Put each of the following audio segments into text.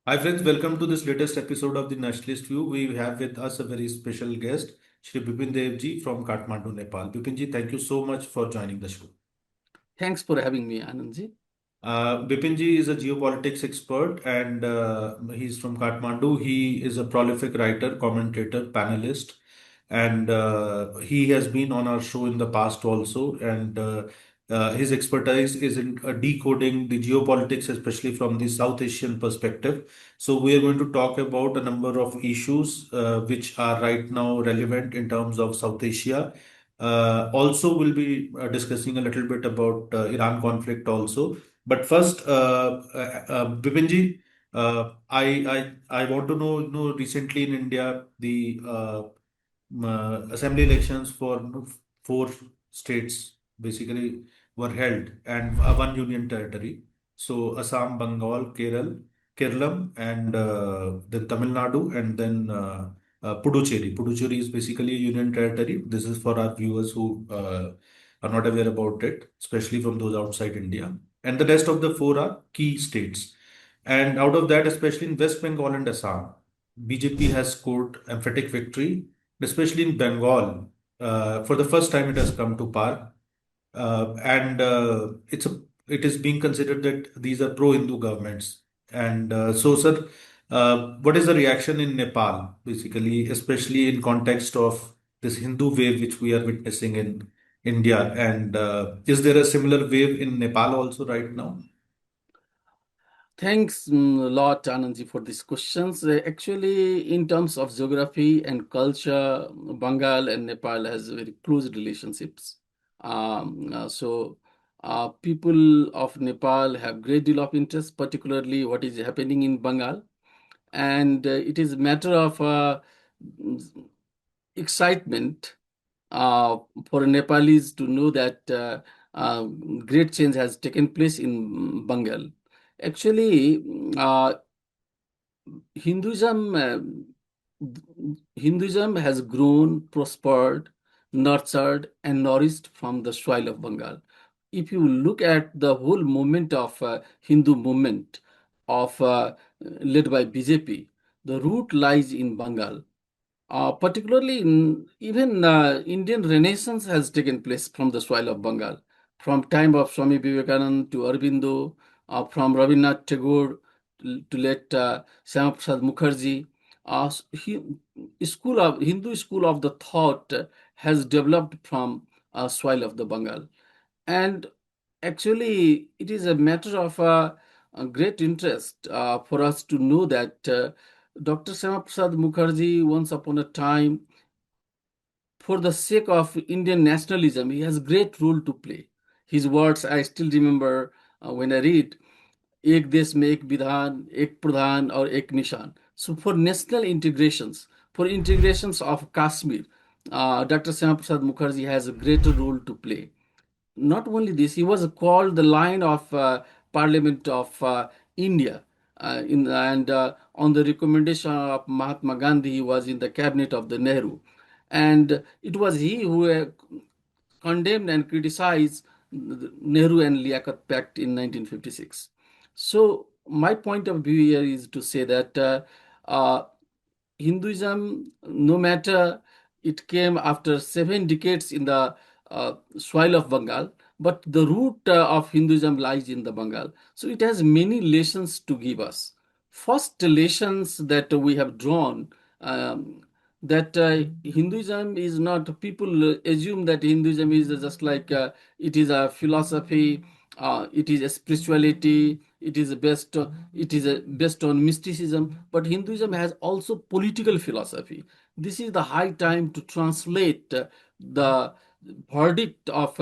Hi friends, welcome to this latest episode of the Nationalist View. We have with us a very special guest, Shri Bipin Dev ji from Kathmandu, Nepal. Bipin ji, thank you so much for joining the show. Thanks for having me, Anandji. Bipin ji is a geopolitics expert and he's from Kathmandu. He is a prolific writer, commentator, panelist, and he has been on our show in the past also. And his expertise is in decoding the geopolitics, especially from the South Asian perspective. So we are going to talk about a number of issues which are right now relevant in terms of South Asia. Also, we'll be discussing a little bit about Iran conflict also. But first, Bipinji, I want to know, recently in India, the assembly elections for four states basically were held and one union territory. So Assam, Bengal, Kerala, and then Tamil Nadu, and then Puducherry. Puducherry is basically a union territory. This is for our viewers who are not aware about it, especially from those outside India. And the rest of the four are key states. And out of that, especially in West Bengal and Assam, BJP has scored emphatic victory, especially in Bengal. For the first time, it has come to power, and it is being considered that these are pro-Hindu governments. And so, sir, what is the reaction in Nepal, basically, especially in context of this Hindu wave which we are witnessing in India? And is there a similar wave in Nepal also right now? Thanks a lot, Anandji, for these questions. Actually, in terms of geography and culture, Bengal and Nepal has very close relationships. People of Nepal have great deal of interest, particularly what is happening in Bengal, and it is a matter of excitement for Nepalese to know that uh, great change has taken place in Bengal. Actually, Hinduism, Hinduism has grown, prospered, nurtured, and nourished from the soil of Bengal. If you look at the whole movement of Hindu movement of led by BJP, the root lies in Bengal. Particularly, even Indian Renaissance has taken place from the soil of Bengal, from time of Swami Vivekananda to Aurobindo, from Rabindranath Tagore to let Syama Prasad Mukherjee. Hindu school of the thought has developed from soil of the Bengal, and actually, it is a matter of a great interest for us to know that Dr. Syama Prasad Mukherjee, once upon a time, for the sake of Indian nationalism, he has great role to play. His words I still remember when I read, "Ek desh mein ek vidhan, ek pradhan, or ek nishan." So for national integrations, for integrations of Kashmir, Dr. Syama Prasad Mukherjee has a greater role to play. Not only this, he was called the Lion of Parliament of India. And on the recommendation of Mahatma Gandhi, he was in the cabinet of the Nehru. And it was he who condemned and criticized the Nehru and Liaquat Pact in 1956. So my point of view here is to say that Hinduism, no matter it came after 7 decades in the soil of Bengal, but the root of Hinduism lies in the Bengal. So it has many lessons to give us. First lessons that we have drawn, that Hinduism is not, people assume that Hinduism is just like it is a philosophy, it is a spirituality, it is based on mysticism, but Hinduism has also political philosophy. This is the high time to translate the verdict of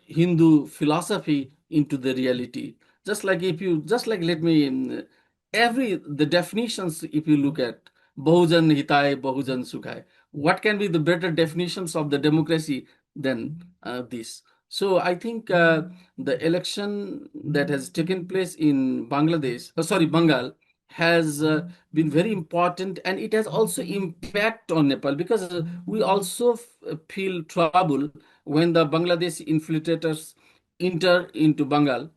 Hindu philosophy into the reality. Just like let me, the definitions, if you look at Bahujan Hitai, Bahujan Sukhai, what can be the better definitions of the democracy than this? So I think the election that has taken place in Bengal has been very important, and it has also impact on Nepal, because we also feel trouble when the Bangladesh infiltrators enter into Bengal.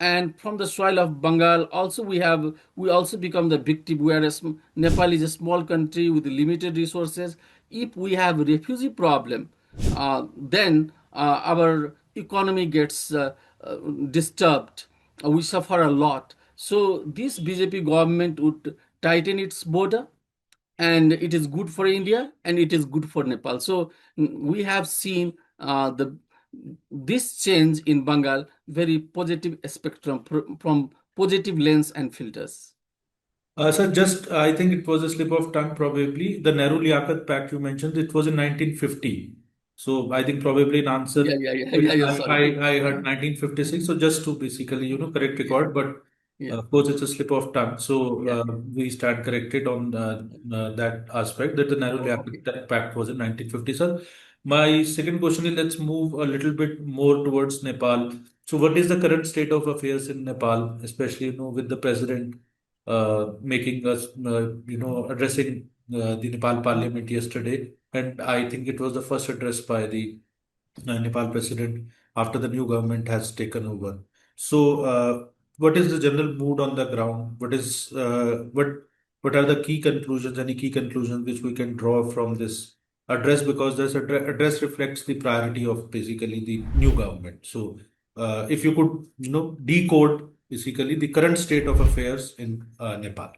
And from the soil of Bengal also we also become the victim, whereas Nepal is a small country with limited resources. If we have refugee problem, then our economy gets disturbed. We suffer a lot. So this BJP government would tighten its border, and it is good for India and it is good for Nepal. So we have seen the this change in Bengal very positive spectrum from positive lens and filters. Sir, just I think it was a slip of tongue, probably. The Nehru Liaquat Pact you mentioned, it was in 1950. So I think probably an Yeah, answer. yeah, yeah, yeah, yeah. Sorry. I heard 1956. So just to basically, correct Yeah, record, but yeah. of course it's a slip of tongue. So Yeah. we stand corrected on that aspect that the Nehru Okay. Liaquat Pact was in 1950. Sir, my second question is, let's move a little bit more towards Nepal. So what is the current state of affairs in Nepal, especially with the president making us, addressing the Nepal Parliament yesterday, and I think it was the first address by the Nepal president after the new government has taken over. So, what is the general mood on the ground? What are the key conclusions? Any key conclusions which we can draw from this address? Because this address reflects the priority of basically the new government. So, if you could, decode basically the current state of affairs in Nepal.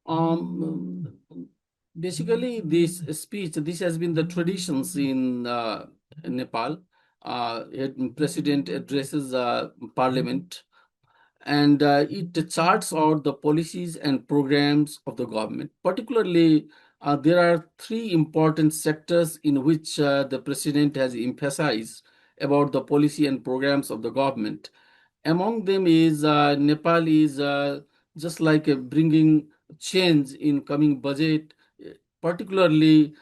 Um, Basically, this speech, this has been the traditions in Nepal. President addresses parliament, and it charts out the policies and programs of the government. Particularly, there are three important sectors in which the president has emphasized about the policy and programs of the government. Among them is Nepal is just like bringing change in coming budget. Particularly,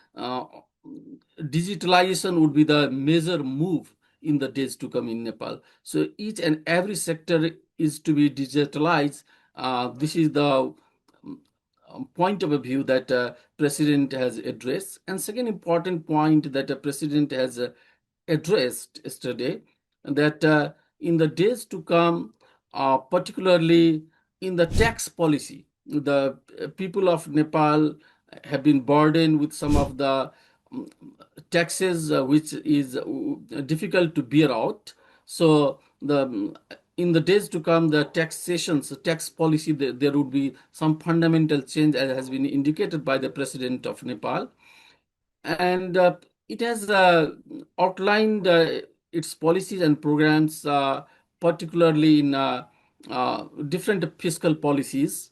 digitalization would be the major move in the days to come in Nepal. So each and every sector is to be digitalized. This is the point of a view that president has addressed. And second important point that the president has addressed yesterday, that in the days to come, particularly in the tax policy, the people of Nepal have been burdened with some of the um, taxes which is difficult to bear out. So in the days to come, the taxations, the tax policy, there would be some fundamental change, as has been indicated by the president of Nepal. And it has outlined its policies and programs, particularly in different fiscal policies,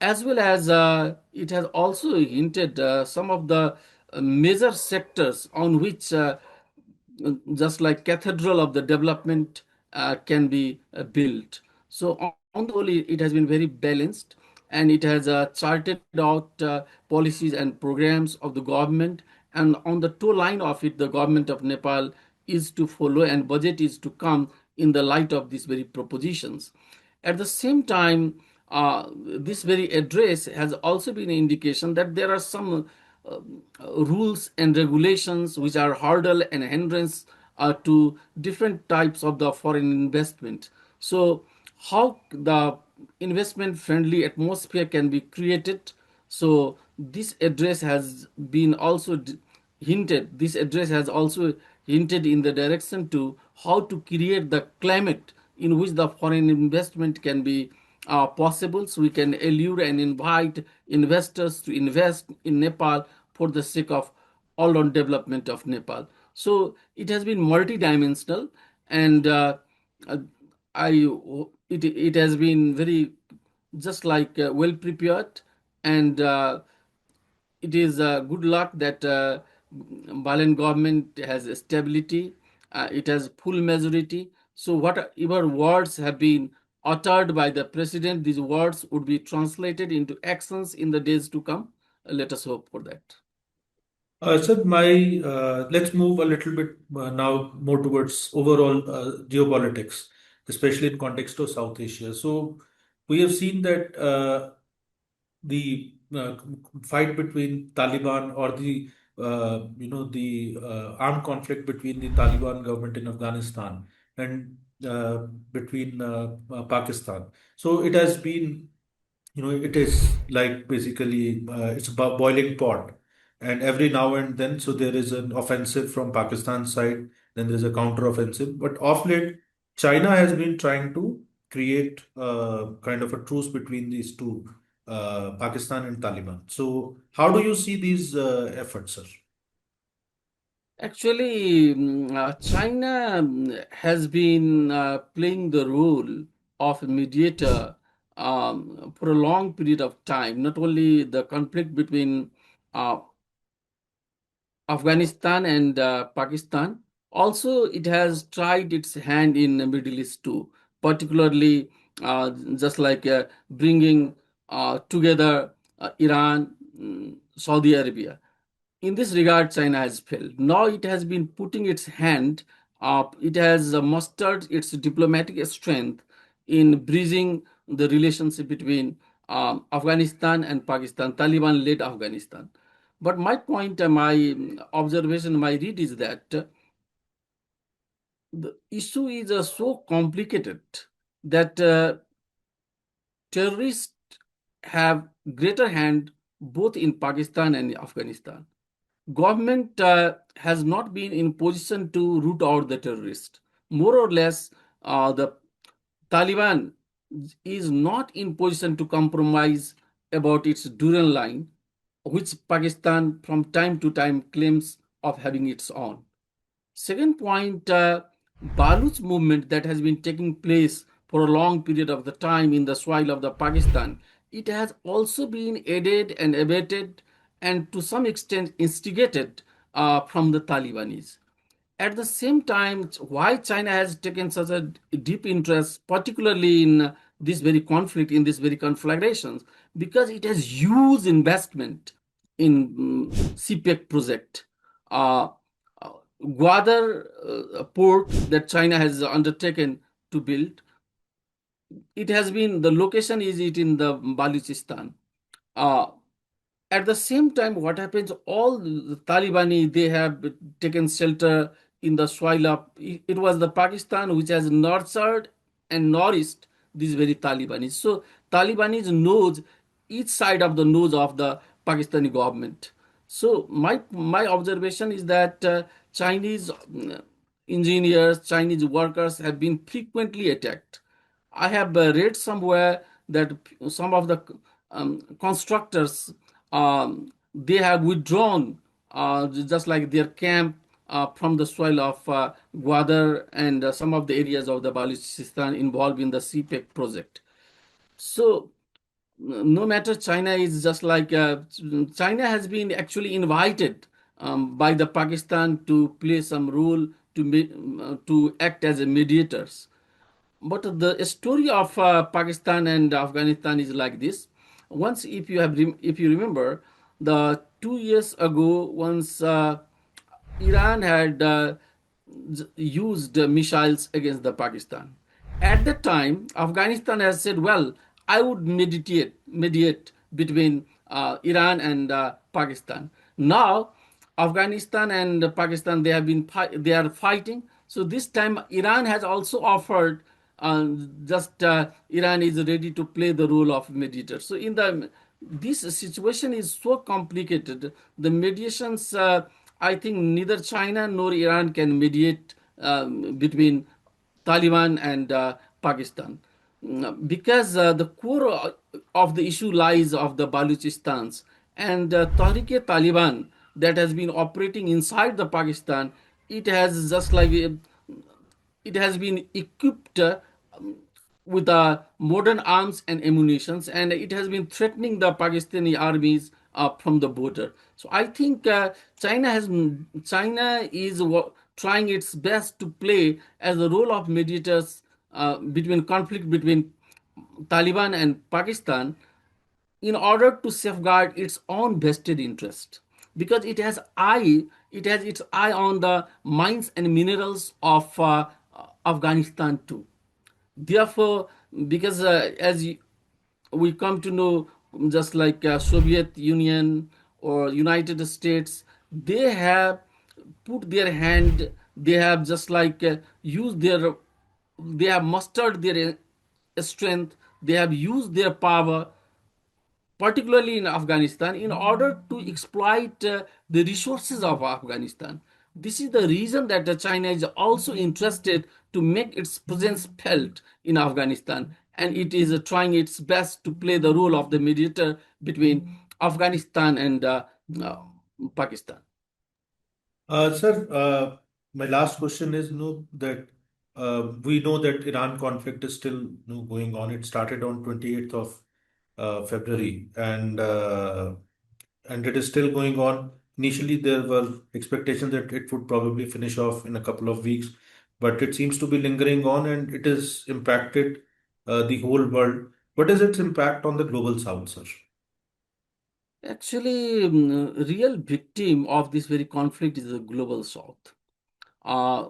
as well as it has also hinted some of the major sectors on which just like cathedral of the development can be built. So on the whole, it has been very balanced, and it has charted out policies and programs of the government. And on the toe line of it, the government of Nepal is to follow, and budget is to come in the light of these very propositions. At the same time, this very address has also been an indication that there are some uh, rules and regulations which are hurdle and hindrance to different types of the foreign investment. So, how the investment friendly atmosphere can be created? So, this address has been also hinted, this address has also hinted in the direction to how to create the climate in which the foreign investment can be possible, so we can allure and invite investors to invest in Nepal for the sake of all-round development of Nepal. So it has been multidimensional, and uh, I it has been very just like well prepared, and it is good luck that Balen government has stability, it has full majority. So whatever words have been uttered by the president, these words would be translated into actions in the days to come. Let us hope for that. Sir, let's move a little bit now more towards overall geopolitics, especially in context of South Asia. So, we have seen that the fight between Taliban or the armed conflict between the Taliban government in Afghanistan and between Pakistan. So it has been, it is like basically it's a boiling pot, and every now and then, so there is an offensive from Pakistan side, then there is a counter offensive. But of late, China has been trying to create kind of a truce between these two, Pakistan and Taliban. So how do you see these efforts, sir? Actually, China has been playing the role of a mediator for a long period of time. Not only the conflict between uh, Afghanistan and Pakistan, also it has tried its hand in the Middle East too, particularly just like bringing together Iran, Saudi Arabia. In this regard, China has failed. Now it has been putting its hand up, it has mustered its diplomatic strength in bridging the relationship between Afghanistan and Pakistan, Taliban led Afghanistan. But my point, my observation, my read is that the issue is so complicated that terrorists have greater hand both in Pakistan and Afghanistan. Government has not been in position to root out the terrorist. More or less, the Taliban is not in position to compromise about its Durand line, which Pakistan from time to time claims of having its own. Second point, Baluch movement that has been taking place for a long period of the time in the soil of the Pakistan, it has also been aided and abetted and to some extent instigated from the Talibanis. At the same time, why China has taken such a deep interest, particularly in this very conflict, in this very conflagrations, because it has huge investment in CPEC project. Uh, uh, Gwadar port that China has undertaken to build, it has been, the location is it in the Baluchistan. Uh, at the same time, what happens, all the Talibani, they have taken shelter in the soil of, it was the Pakistan which has nurtured and nourished these very Talibanis. So Talibanis knows each side of the nose of the Pakistani government. So my observation is that Chinese engineers, Chinese workers have been frequently attacked. I have read somewhere that some of the constructors, they have withdrawn just like their camp from the soil of Gwadar and some of the areas of the Balochistan involved in the CPEC project. So no matter, China is just like China has been actually invited by the Pakistan to play some role to act as a mediators. But the story of Pakistan and Afghanistan is like this. Once, if you remember, the 2 years ago, once Iran had used missiles against the Pakistan. At that time, Afghanistan has said, "Well, I would mediate between Iran and Pakistan." Now, Afghanistan and Pakistan, they are fighting. So this time, Iran has also offered. Just Iran is ready to play the role of mediator. So in the this situation is so complicated. The mediations, I think, neither China nor Iran can mediate between Taliban and Pakistan. Because the core of the issue lies of the Baluchistans and Tehrik-e-Taliban that has been operating inside the Pakistan. It has just like it has been equipped with modern arms and ammunitions, and it has been threatening the Pakistani armies from the border. So I think China is trying its best to play as the role of mediators between conflict between Taliban and Pakistan in order to safeguard its own vested interest, because it has its eye on the mines and minerals of Afghanistan too. Therefore, because we come to know, just like Soviet Union or United States, they have put their hand, they have just like used their, they have mustered their strength, they have used their power, particularly in Afghanistan, in order to exploit the resources of Afghanistan. This is the reason that China is also interested to make its presence felt in Afghanistan, and it is trying its best to play the role of the mediator between Afghanistan and uh, Pakistan. Sir, my last question is, that we know that Iran conflict is still, going on. It started on 28th of February, and it is still going on. Initially, there were expectations that it would probably finish off in a couple of weeks, but it seems to be lingering on, and it has impacted the whole world. What is its impact on the global south, sir? Actually, real victim of this very conflict is the global south. Uh,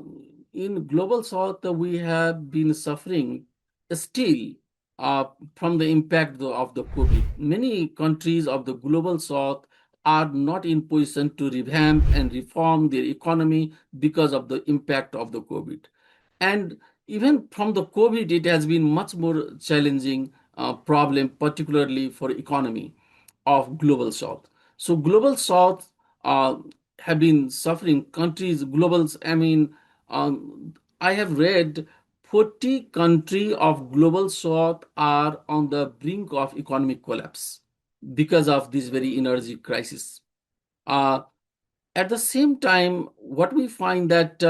in global south, we have been suffering still uh, from the impact of the COVID. Many countries of the global south are not in position to revamp and reform their economy because of the impact of the COVID. And even from the COVID, it has been much more challenging problem, particularly for economy of global south. So global south uh, have been suffering countries, globals, I mean, I have read 40 countries of global south are on the brink of economic collapse because of this very energy crisis. Uh, at the same time, what we find that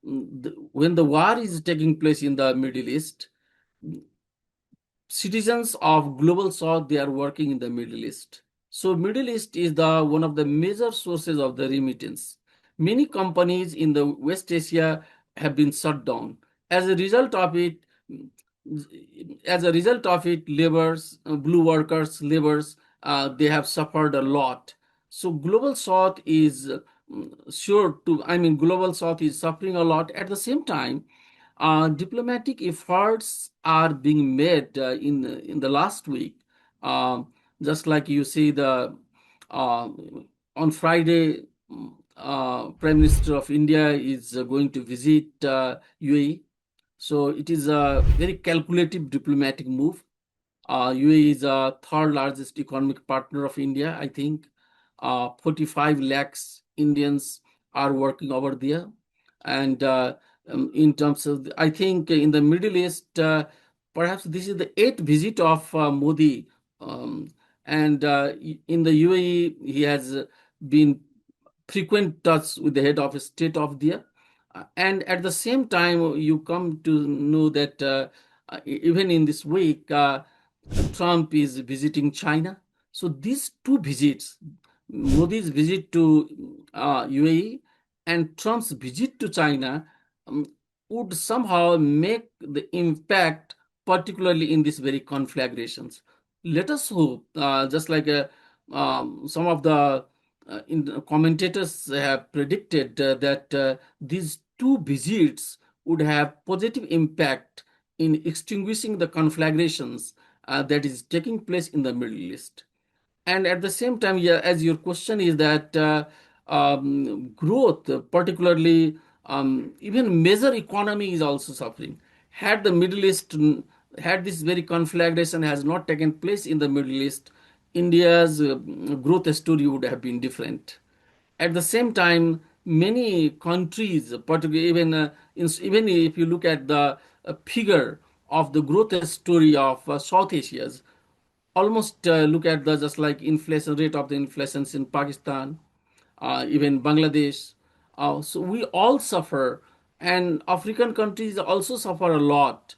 when the war is taking place in the Middle East, citizens of global south, they are working in the Middle East. So Middle East is the one of the major sources of the remittance. Many companies in the West Asia have been shut down. As a result of it, laborers, blue workers, laborers, they have suffered a lot. So global south is sure to, I mean, global south is suffering a lot. At the same time, diplomatic efforts are being made in the last week. Just like you see the uh, on Friday, Prime Minister of India is going to visit UAE. So it is a very calculative diplomatic move. UAE is a third largest economic partner of India. I think 45 lakhs Indians are working over there. And in terms of, I think in the Middle East, perhaps this is the eighth visit of Modi. Um, and in the UAE, he has been frequent touch with the head of state of there. And at the same time, you come to know that even in this week, Trump is visiting China. So these two visits, Modi's visit to UAE and Trump's visit to China, um, would somehow make the impact, particularly in these very conflagrations. Let us hope, just like some of the commentators have predicted that these two visits would have positive impact in extinguishing the conflagrations that is taking place in the Middle East. And at the same time, yeah, as your question is that growth, particularly even major economy is also suffering. Had the Middle East, had this very conflagration has not taken place in the Middle East, India's growth story would have been different. At the same time, many countries, particularly even if you look at the figure of the growth story of South Asia's, almost look at the just like inflation rate of the inflations in Pakistan, even Bangladesh. So we all suffer, and African countries also suffer a lot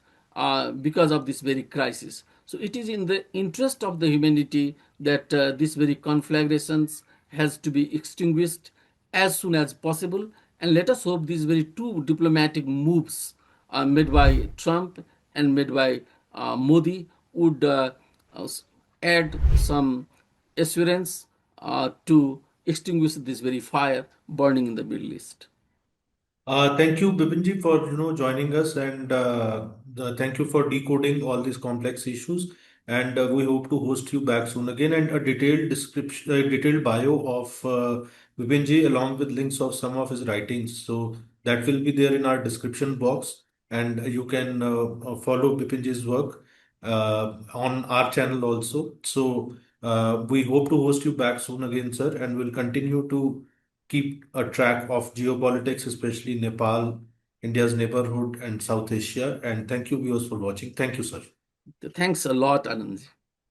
because of this very crisis. So it is in the interest of the humanity that this very conflagrations has to be extinguished as soon as possible. And let us hope these very two diplomatic moves made by Trump and made by Modi would uh, add some assurance to extinguish this very fire burning in the Middle East. Thank you, Bipinji, for joining us, and thank you for decoding all these complex issues. and we hope to host you back soon again, and a detailed description, a detailed bio of Bipin ji along with links of some of his writings. So that will be there in our description box, and you can follow Bipin ji's work on our channel also. So we hope to host you back soon again, sir, and we'll continue to keep a track of geopolitics, especially Nepal, India's neighborhood, and South Asia. And thank you, viewers, for watching. Thank you, sir. Thanks a lot, Anand.